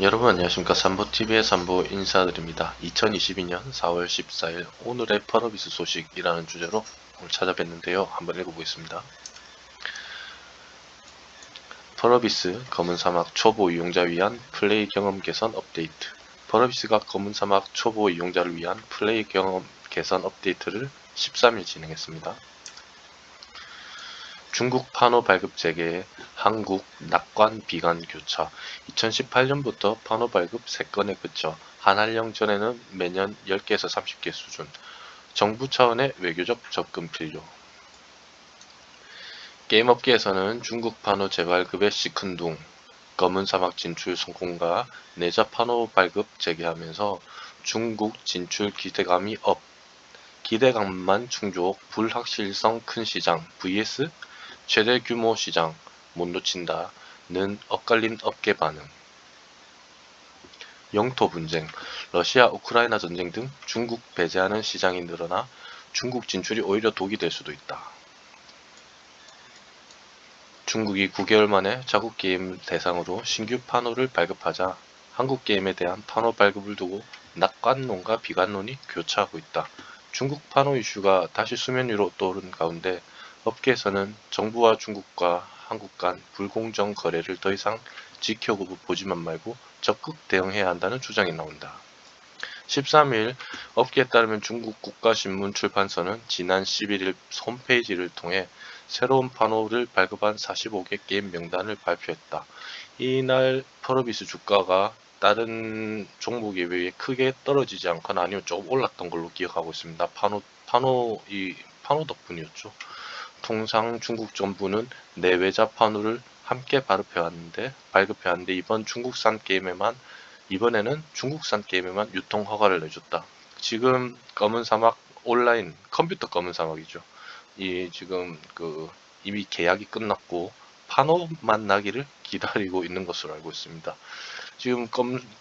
여러분 안녕하십니까. 삼보TV의 삼보 인사드립니다. 2022년 4월 14일 오늘의 펄어비스 소식이라는 주제로 오늘 찾아뵀는데요. 한번 읽어보겠습니다. 펄어비스 검은사막 초보 이용자 위한 플레이 경험 개선 업데이트. 펄어비스가 검은사막 초보 이용자를 위한 플레이 경험 개선 업데이트를 13일 진행했습니다. 중국 파노 발급 재개에 한국 낙관 비관 교차. 2018년부터 파노 발급 3건에 그쳐 한한령 전에는 매년 10개에서 30개 수준. 정부 차원의 외교적 접근 필요. 게임업계에서는 중국 파노 재발급의 시큰둥, 검은 사막 진출 성공과 내자 파노 발급 재개하면서 중국 진출 기대감이 업. 기대감만 충족, 불확실성 큰 시장 vs 최대 규모 시장 못 놓친다는 엇갈린 업계 반응. 영토 분쟁, 러시아 우크라이나 전쟁 등 중국 배제하는 시장이 늘어나 중국 진출이 오히려 독이 될 수도 있다. 중국이 9개월 만에 자국 게임 대상으로 신규 판호를 발급하자 한국 게임에 대한 판호 발급을 두고 낙관론과 비관론이 교차하고 있다. 중국 판호 이슈가 다시 수면 위로 떠오른 가운데 업계에서는 정부와 중국과 한국 간 불공정 거래를 더 이상 지켜보지만 말고 적극 대응해야 한다는 주장이 나온다. 13일 업계에 따르면 중국 국가신문 출판사는 지난 11일 홈페이지를 통해 새로운 판호를 발급한 45개 게임 명단을 발표했다. 이날 펄어비스 주가가 다른 종목에 비해 크게 떨어지지 않거나 아니면 조금 올랐던 걸로 기억하고 있습니다. 파노 덕분이었죠. 통상 중국 정부는 내외자 판호를 함께 발급해왔는데 이번에는 중국산 게임에만 유통 허가를 내줬다. 지금 검은 사막 온라인 컴퓨터 검은 사막이죠. 이 지금 이미 계약이 끝났고 판호만 나기를 기다리고 있는 것으로 알고 있습니다. 지금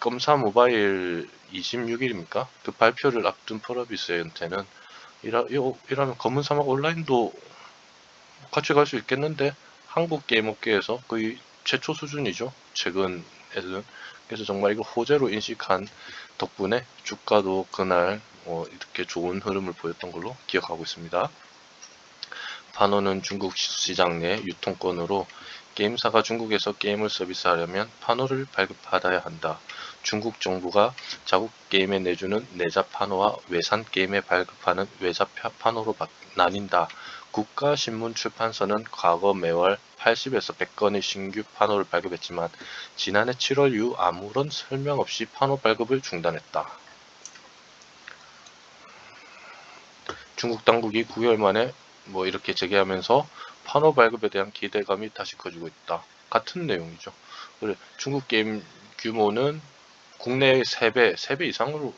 검사 모바일 26일입니까? 그 발표를 앞둔 펄어비스한테는 이러면 검은 사막 온라인도 같이 갈 수 있겠는데 한국 게임 업계에서 거의 최초 수준이죠. 최근에는. 그래서 정말 이거 호재로 인식한 덕분에 주가도 그날 이렇게 좋은 흐름을 보였던 걸로 기억하고 있습니다. 파노는 중국 시장 내 유통권으로 게임사가 중국에서 게임을 서비스하려면 파노를 발급받아야 한다. 중국 정부가 자국 게임에 내주는 내자 파노와 외산 게임에 발급하는 외자 파노로 나뉜다. 국가신문 출판사는 과거 매월 80에서 100건의 신규 파노를 발급했지만 지난해 7월 이후 아무런 설명 없이 파노 발급을 중단했다. 중국 당국이 9개월 만에 이렇게 재개하면서 판호 발급에 대한 기대감이 다시 커지고 있다. 같은 내용이죠. 그래, 중국 게임 규모는 국내의 3배 이상으로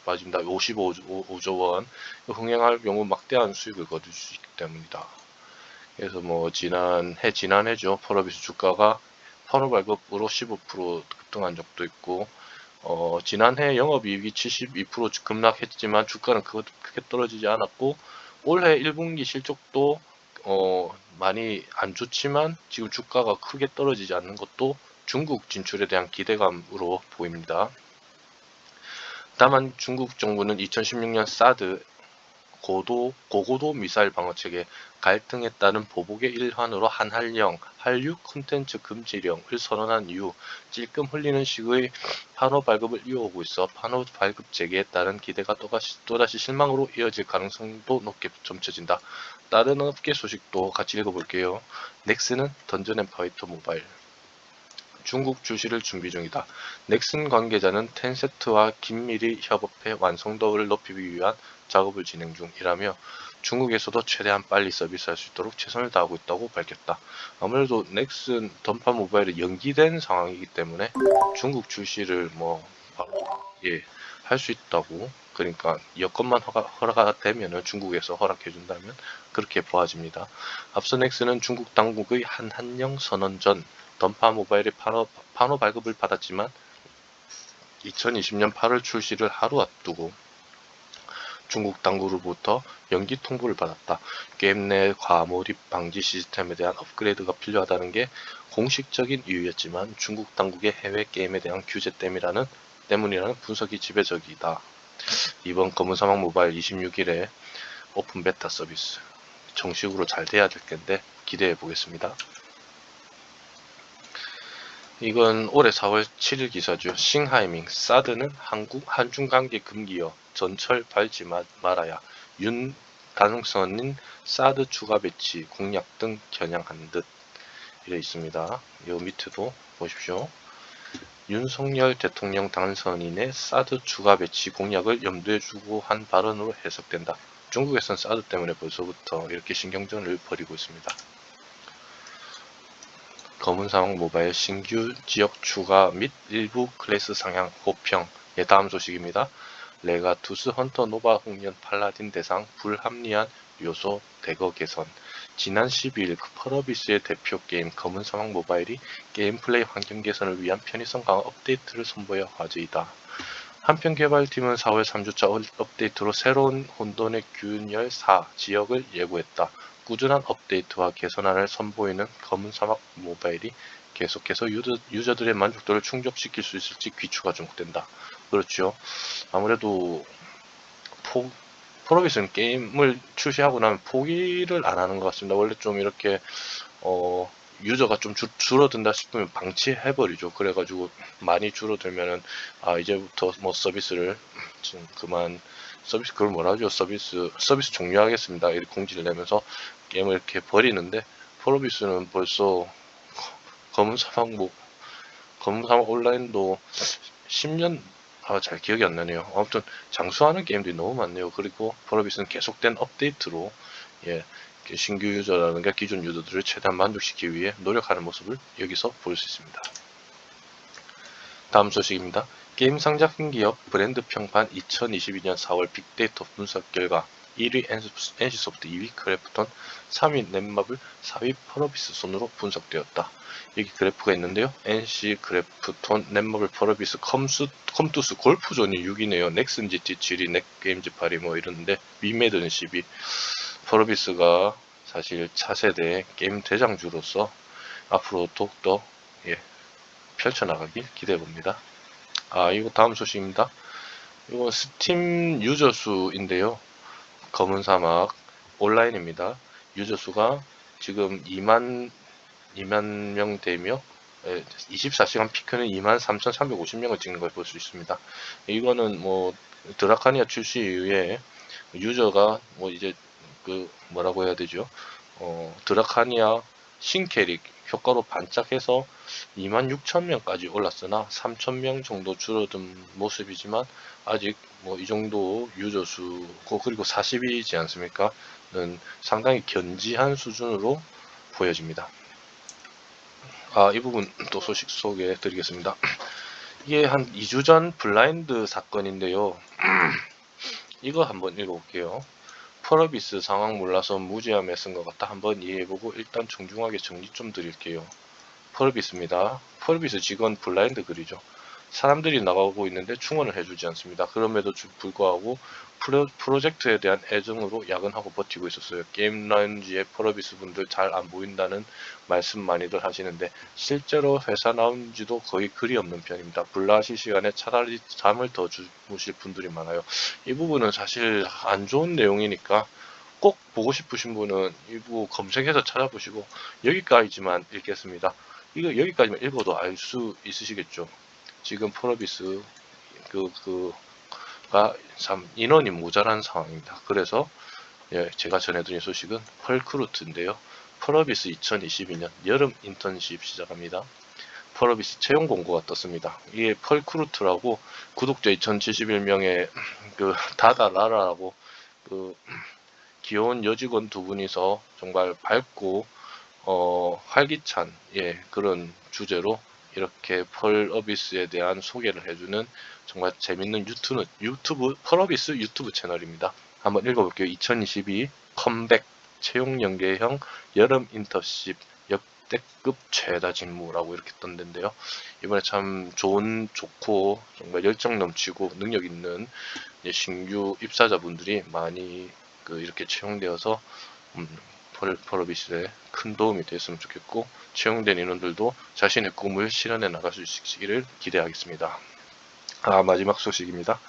빠집니다. 55조 원. 흥행할 경우 막대한 수익을 거둘 수 있기 때문이다. 그래서 지난해죠. 펄어비스 주가가 판호 발급으로 15% 급등한 적도 있고, 지난해 영업이익이 72% 급락했지만 주가는 크게 떨어지지 않았고 올해 1분기 실적도 많이 안 좋지만 지금 주가가 크게 떨어지지 않는 것도 중국 진출에 대한 기대감으로 보입니다. 다만 중국 정부는 2016년 사드 고고도 미사일 방어체계 갈등에 따른 보복의 일환으로 한류 콘텐츠 금지령을 선언한 이후 찔끔 흘리는 식의 판호 발급을 이어오고 있어 판호 발급 재개에 따른 기대가 또다시 실망으로 이어질 가능성도 높게 점쳐진다. 다른 업계 소식도 같이 읽어볼게요. 넥슨은 던전 앤 파이터 모바일 중국 출시를 준비 중이다. 넥슨 관계자는 텐세트와 긴밀히 협업해 완성도를 높이기 위한 작업을 진행 중이라며 중국에서도 최대한 빨리 서비스할 수 있도록 최선을 다하고 있다고 밝혔다. 아무래도 넥슨 던파 모바일이 연기된 상황이기 때문에 중국 출시를 할 수 있다고, 그러니까 여건만 허가가 되면 중국에서 허락해 준다면 그렇게 보아집니다. 앞서 넥슨은 중국 당국의 한한령 선언 전 던파 모바일의 판호 발급을 받았지만 2020년 8월 출시를 하루 앞두고 중국 당국으로부터 연기 통보를 받았다. 게임 내 과몰입 방지 시스템에 대한 업그레이드가 필요하다는 게 공식적인 이유였지만 중국 당국의 해외 게임에 대한 규제 때문이라는 분석이 지배적이다. 이번 검은 사막 모바일 26일에 오픈 베타 서비스 정식으로 잘 돼야 될 텐데 기대해 보겠습니다. 이건 올해 4월 7일 기사죠. 싱하이밍 사드는 한중 관계 금기여 전철 밟지 말아야 윤 단성선인 사드 추가 배치 공약 등 겨냥한 듯 이래 있습니다. 요 밑에도 보십시오. 윤석열 대통령 당선인의 사드 추가 배치 공약을 염두에 두고 한 발언으로 해석된다. 중국에선 사드 때문에 벌써부터 이렇게 신경전을 벌이고 있습니다. 검은 사막 모바일 신규 지역 추가 및 일부 클래스 상향 호평. 다음 소식입니다. 레가투스 헌터 노바 홍련 팔라딘 대상 불합리한 요소 대거 개선. 지난 12일 펄어비스의 대표 게임 검은 사막 모바일이 게임 플레이 환경 개선을 위한 편의성 강화 업데이트를 선보여 화제이다. 한편 개발팀은 4월 3주차 업데이트로 새로운 혼돈의 균열 4 지역을 예고했다. 꾸준한 업데이트와 개선안을 선보이는 검은 사막 모바일이 계속해서 유저들의 만족도를 충족시킬 수 있을지 귀추가 주목된다. 그렇죠. 아무래도 폴어비스는 게임을 출시하고 나면 포기를 안 하는 것 같습니다. 원래 좀 이렇게 유저가 좀 줄어든다 싶으면 방치해버리죠. 그래가지고 많이 줄어들면은 이제부터 뭐 서비스를 지금 그만 그걸 뭐라 하죠? 서비스 종료하겠습니다. 이렇게 공지를 내면서 게임을 이렇게 버리는데 폴어비스는 벌써 검은 사막 온라인도 10년 잘 기억이 안 나네요. 아무튼 장수하는 게임들이 너무 많네요. 그리고 폴어비스는 계속된 업데이트로 신규 유저라든가 기존 유저들을 최대한 만족시키기 위해 노력하는 모습을 여기서 볼 수 있습니다. 다음 소식입니다. 게임 상작인 기업 브랜드 평판 2022년 4월 빅데이터 분석 결과 1위 NC소프트, 2위 크래프톤, 3위 넷마블, 4위 펄어비스 순으로 분석되었다. 여기 그래프가 있는데요. NC, 크래프톤, 넷마블, 펄어비스, 컴투스, 골프존이 6위네요. 넥슨 GT 7위, 넷게임즈 8위 뭐 이러는데 위메드는 10위. 펄어비스가 사실 차세대 게임 대장주로서 앞으로 더욱더 펼쳐나가길 기대해봅니다. 이거 다음 소식입니다. 이건 스팀 유저 수인데요. 검은 사막 온라인입니다. 유저 수가 지금 2만 명대며 24시간 피크는 23,350명을 찍는 걸 볼 수 있습니다. 이거는 뭐 드라카니아 출시 이후에 유저가 뭐 이제 뭐라고 해야 되죠? 드라카니아 신캐릭 효과로 반짝해서 26,000명까지 올랐으나 3,000명 정도 줄어든 모습이지만 아직 뭐 이 정도 유저 수고 그리고 40이지 않습니까? 는 상당히 견지한 수준으로 보여집니다. 이 부분 또 소식 소개해 드리겠습니다. 이게 한 2주 전 블라인드 사건인데요. 이거 한번 읽어볼게요. 펄어비스 상황 몰라서 무지함에 쓴 것 같다. 한번 이해해보고 일단 정중하게 정리 좀 드릴게요. 펄어비스입니다. 펄어비스 직원 블라인드 글이죠. 사람들이 나가고 있는데 충원을 해주지 않습니다. 그럼에도 불구하고 프로젝트에 대한 애정으로 야근하고 버티고 있었어요. 게임 라운지에 펄어비스 분들 잘 안 보인다는 말씀 많이들 하시는데 실제로 회사 나온 지도 거의 그리 없는 편입니다. 불라시 시간에 차라리 잠을 더 주무실 분들이 많아요. 이 부분은 사실 안 좋은 내용이니까 꼭 보고 싶으신 분은 이부 검색해서 찾아보시고 여기까지만 읽겠습니다. 이거 여기까지만 읽어도 알 수 있으시겠죠. 지금 펄어비스 가 참 인원이 모자란 상황입니다. 그래서 제가 전해드린 소식은 펄크루트인데요. 펄어비스 2022년 여름 인턴십 시작합니다. 펄어비스 채용 공고가 떴습니다. 이게 펄크루트라고 구독자 2071명의 다다라라라고 귀여운 여직원 두 분이서 정말 밝고 활기찬 그런 주제로 이렇게 펄어비스에 대한 소개를 해주는 정말 재밌는 유튜브 펄어비스 유튜브 채널입니다. 한번 읽어볼게요. 2022 컴백 채용 연계형 여름 인턴십 역대급 최다 직무라고 이렇게 떴는데요. 이번에 참 좋고 정말 열정 넘치고 능력 있는 신규 입사자분들이 많이 이렇게 채용되어서 펄어비스에 큰 도움이 됐으면 좋겠고, 채용된 인원들도 자신의 꿈을 실현해 나갈 수 있기를 기대하겠습니다. 마지막 소식입니다.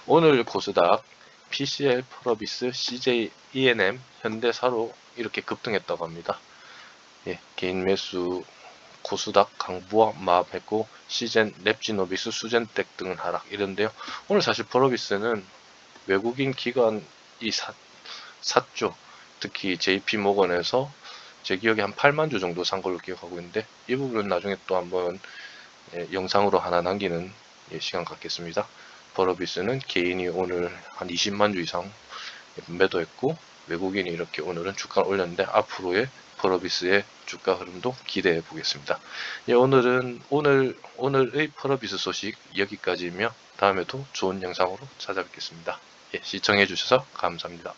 오늘 코스닥 PCL, 펄어비스, CJ, ENM, 현대사로 이렇게 급등했다고 합니다. 개인 매수 코스닥 강부와 마합했고, 시젠, 랩지노비스, 수젠텍 등은 하락 이런데요. 오늘 사실 펄어비스는 외국인 기관이 샀죠. 특히 JP모건에서 제 기억에 한 8만 주 정도 산 걸로 기억하고 있는데, 이 부분은 나중에 또 한번 영상으로 하나 남기는 시간 갖겠습니다. 펄어비스는 개인이 오늘 한 20만 주 이상 매도했고, 외국인이 이렇게 오늘은 주가를 올렸는데, 앞으로의 펄어비스의 주가 흐름도 기대해 보겠습니다. 오늘의 펄어비스 소식 여기까지이며, 다음에도 좋은 영상으로 찾아뵙겠습니다. 시청해 주셔서 감사합니다.